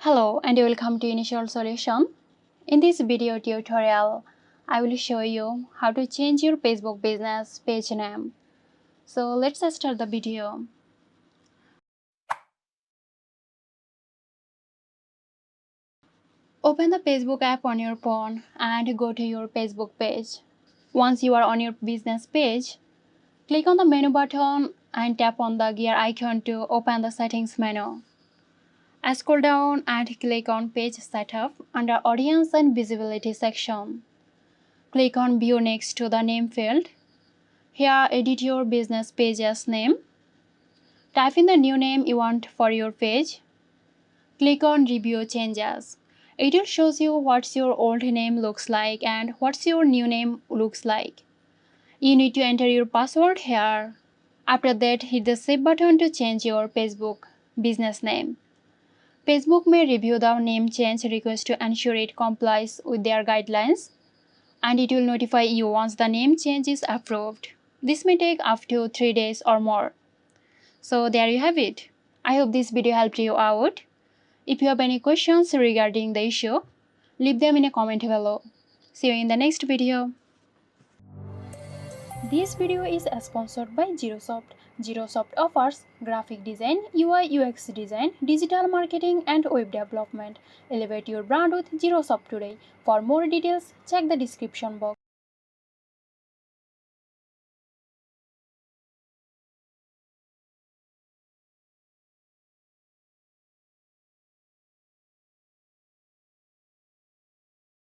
Hello and welcome to Initial Solution. In this video tutorial, I will show you how to change your Facebook business page name. So let's start the video. Open the Facebook app on your phone and go to your Facebook page. Once you are on your business page, click on the menu button and tap on the gear icon to open the settings menu. Scroll down and click on Page Setup under Audience and Visibility section. Click on View next to the name field. Here, edit your business page's name. Type in the new name you want for your page. Click on Review Changes. It will show you what your old name looks like and what your new name looks like. You need to enter your password here. After that, hit the Save button to change your Facebook business name. Facebook may review the name change request to ensure it complies with their guidelines, and it will notify you once the name change is approved. This may take up to 3 days or more. So there you have it. I hope this video helped you out. If you have any questions regarding the issue, leave them in a comment below. See you in the next video. This video is sponsored by Zerosoft. Zerosoft offers graphic design, UI UX design, digital marketing and web development. Elevate your brand with Zerosoft today. For more details, check the description box.